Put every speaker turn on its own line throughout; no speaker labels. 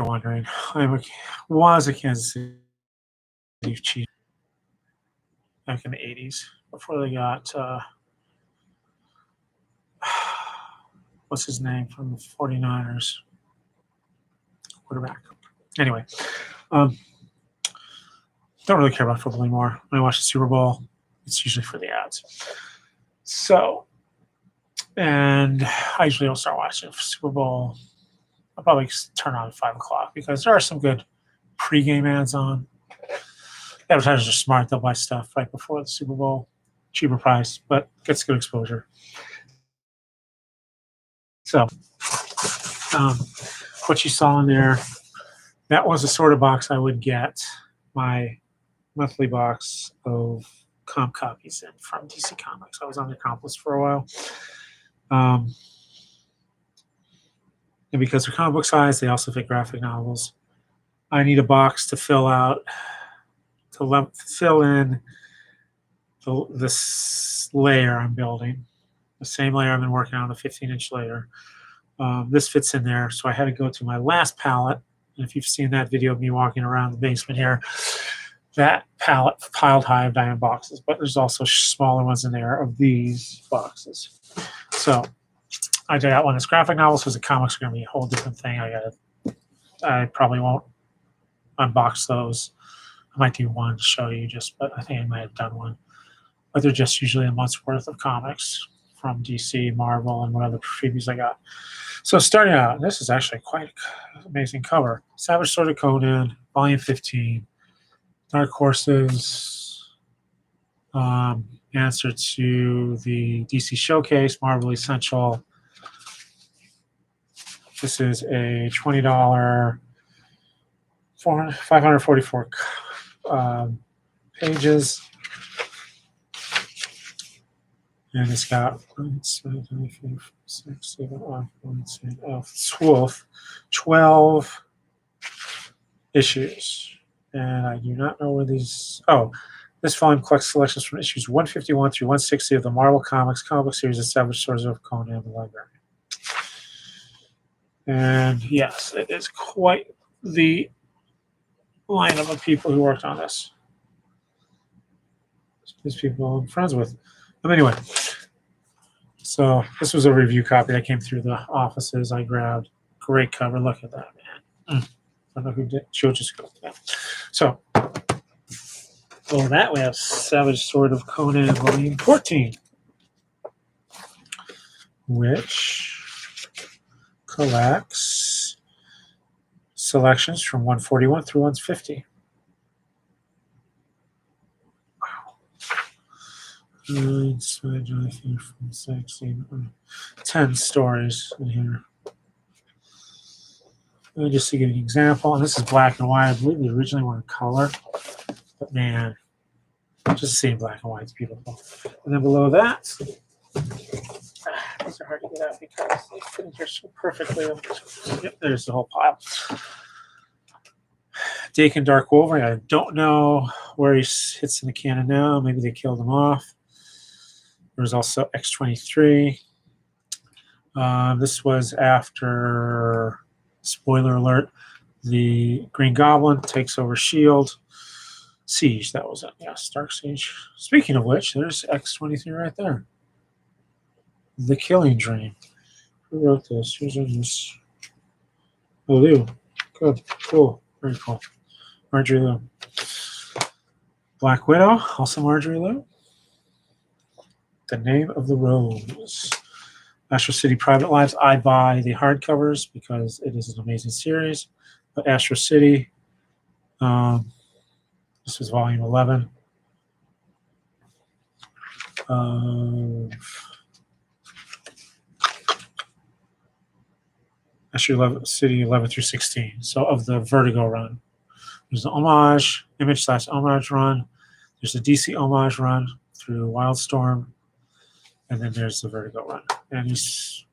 you're wondering, was a Kansas City Chief back in the 80s before they got what's his name from the 49ers quarterback. Anyway, don't really care about football anymore. When I watch the Super Bowl, it's usually for the ads. So, and I usually don't start watching Super Bowl. I'll probably turn on at 5 o'clock because there are some good pregame ads on. Advertisers are smart. They'll buy stuff right before the Super Bowl. Cheaper price, but gets good exposure. So, what you saw in there, that was the sort of box I would get my monthly box of comp copies in from DC Comics. I was on the comp list for a while. And because they're comic book size, they also fit graphic novels. I need a box to fill out, to fill in this layer I'm building. The same layer I've been working on, a 15-inch layer. This fits in there, so I had to go to my last palette. And if you've seen that video of me walking around the basement here, that palette piled high of diamond boxes, but there's also smaller ones in there of these boxes. So I did that one as graphic novels, because the comics are going to be a whole different thing. I probably won't unbox those. I might do one to show you but I think I might have done one. But they're just usually a month's worth of comics from DC, Marvel, and what other freebies I got. So starting out, this is actually quite an amazing cover. Savage Sword of Conan, Volume 15. Dark Horses, answer to the DC Showcase, Marvel Essential. This is a $20, 544 pages. And it's got 12 issues. And I do not know where these... Oh, this volume collects selections from issues 151 through 160 of the Marvel Comics comic book series established Swords of Conan the Library. And yes, it is quite the lineup of people who worked on this. These people I'm friends with. Anyway, so this was a review copy that came through the offices. I grabbed. Great cover. Look at that, man. I don't know who did. She'll just go with that. So, below that, we have Savage Sword of Conan, Volume 14, which collects selections from 141 through 150. Wow. 10 stories in here. Just to give you an example, and this is black and white. I believe they originally were in color, but man, just seeing black and white is beautiful. And then below that, these are hard to get out because they fit in here so perfectly. Yep, there's the whole pile. Daken Dark Wolverine. I don't know where he hits in the canon now. Maybe they killed him off. There's also X-23. This was after... Spoiler alert, the Green Goblin takes over S.H.I.E.L.D. Siege, that was it. Yes, Dark Siege. Speaking of which, there's X-23 right there. The Killing Dream. Who wrote this? Who's in this? Oh, Liu. Good. Cool. Very cool. Marjorie Liu. Black Widow, also Marjorie Liu. The Name of the Rose. Astro City Private Lives. I buy the hardcovers because it is an amazing series. But Astro City, this is volume 11. Astro City 11 through 16. So of the Vertigo run. There's the homage, image/homage run. There's the DC homage run through Wildstorm. And then there's the Vertigo run. And he's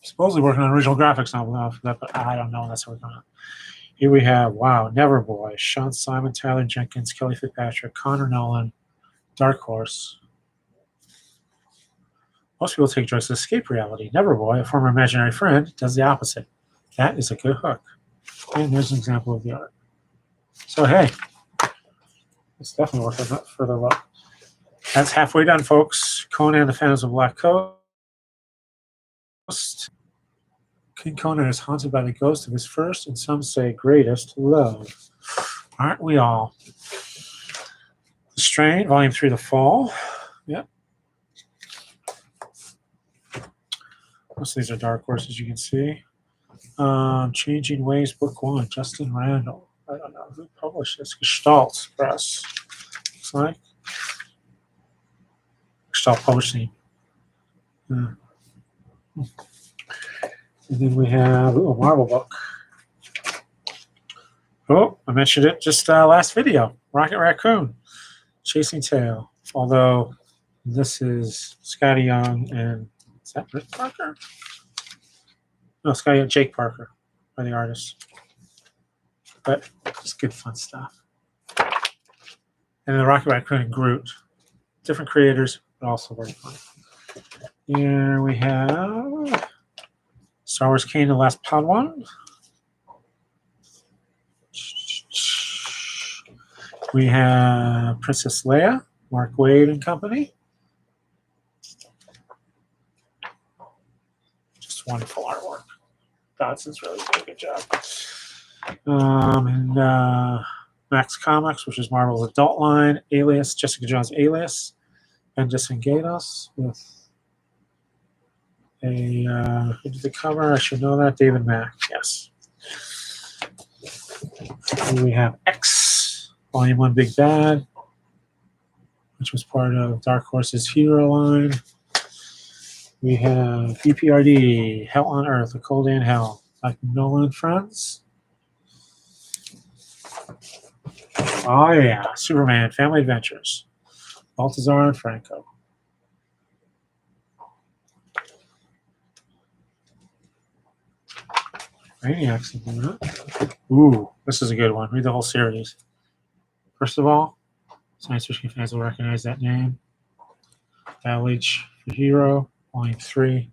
supposedly working on an original graphics novel now for that, but I don't know. That's what we're going on. Here we have, wow, Neverboy, Sean Simon, Tyler Jenkins, Kelly Fitzpatrick, Connor Nolan, Dark Horse. Most people take drugs to escape reality. Neverboy, a former imaginary friend, does the opposite. That is a good hook. And there's an example of the art. So hey, it's definitely worth a further look. That's halfway done, folks. Conan the Phantoms of Black Coast. King Conan is haunted by the ghost of his first, and some say greatest, love. Aren't we all? The Strain, Volume 3, The Fall. Yep. Most of these are dark horses, you can see. Changing Ways, Book 1, Justin Randall. I don't know who published this. Gestalt Press. Looks like. Gestalt Publishing. And then we have a Marvel book. Oh, I mentioned it just last video. Rocket Raccoon, Chasing Tail. Although this is Scotty Young and is that Rick Parker? No, Scotty Young, Jake Parker are the artists. But it's good fun stuff. And then the Rocket Raccoon and Groot. Different creators, but also very fun. Here we have Star Wars Kane, the Last Padawan. We have Princess Leia, Mark Waid and Company. Just wonderful artwork. Dodson's really did a good job. And Max Comics, which is Marvel's adult line. Alias, Jessica Jones Alias. Bendis and Gatos with a, who did the cover? I should know that. David Mack, yes. Here we have X, Volume 1 Big Bad, which was part of Dark Horse's Hero line. We have BPRD, Hell on Earth, A Cold Day in Hell, like Nolan Friends. Oh yeah, Superman, Family Adventures, Baltazar and Franco. Maniacs. Ooh, this is a good one. Read the whole series. First of all, science fiction fans will recognize that name. Battle Age for Hero, Volume 3.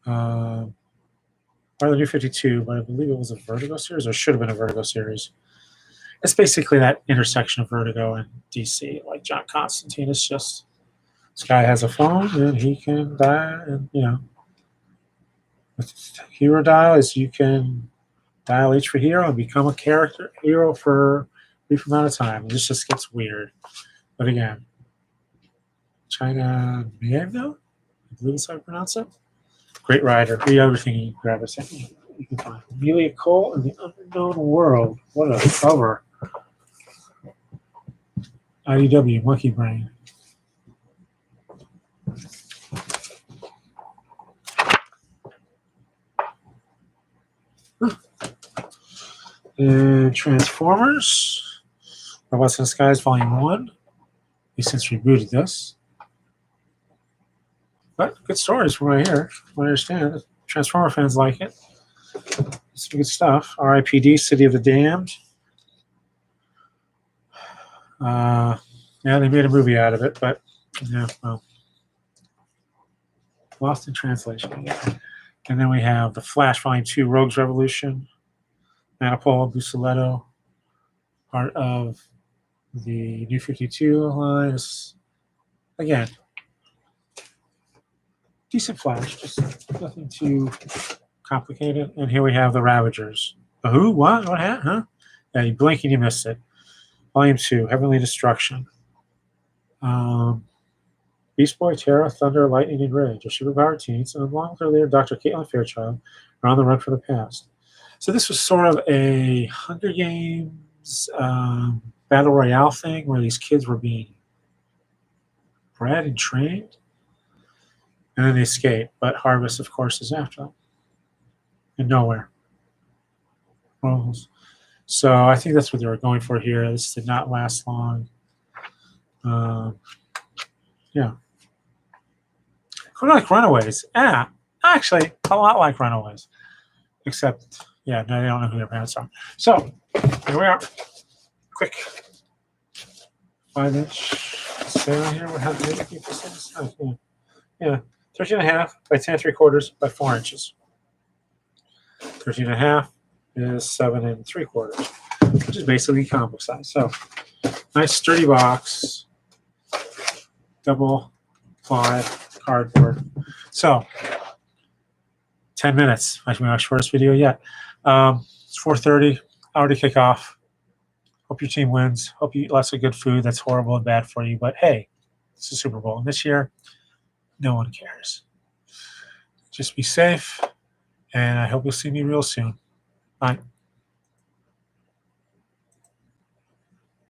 Part of the New 52, but I believe it was a Vertigo series, or should have been a Vertigo series. It's basically that intersection of Vertigo and DC, like John Constantine. It's just this guy has a phone and he can dial, and you know, with Hero Dial is you can dial H for Hero and become a character hero for a brief amount of time. This just gets weird. But again, China Mieville, I believe that's how I pronounce it. Great writer. Read everything you grab a second. You can find Amelia Cole in the Unknown World. What a cover. IDW, Monkey Brain. And Transformers, Robots in the Skies, Volume 1. They since rebooted this. But good stories from what I hear, from what I understand. Transformer fans like it. It's good stuff. R.I.P.D., City of the Damned. Yeah, they made a movie out of it, but yeah, well, lost in translation. And then we have The Flash, Volume 2, Rogues Revolution. Manipul Busaletto, part of the New 52 line. Again, decent Flash, just nothing too complicated. And here we have The Ravagers. The who? What? What happened? Huh? Yeah, you blink and you miss it. Volume 2, Heavenly Destruction. Beast Boy, Terra, Thunder, Lightning, and Rage are superpowered teens, and along with their leader, Dr. Caitlin Fairchild, are on the run for the past. So this was sort of a Hunger Games battle royale thing where these kids were being bred and trained, and then they escape. But Harvest, of course, is after them. And nowhere. So I think that's what they were going for here. This did not last long. Yeah. Kind of like Runaways. Yeah, actually, a lot like Runaways. Except, yeah, no, they don't know who their parents are. So, here we are. Quick 5-inch sale here. How many people say this? Oh, yeah, 13.5 by 10 3/4 by 4 inches. 13.5 is 7 3/4, which is basically combo size. So nice sturdy box, double ply cardboard. So 10 minutes, actually my shortest video yet. It's 4:30, hour to kick off. Hope your team wins. Hope you eat lots of good food that's horrible and bad for you. But hey, it's the Super Bowl. And this year, no one cares. Just be safe, and I hope you'll see me real soon. Bye.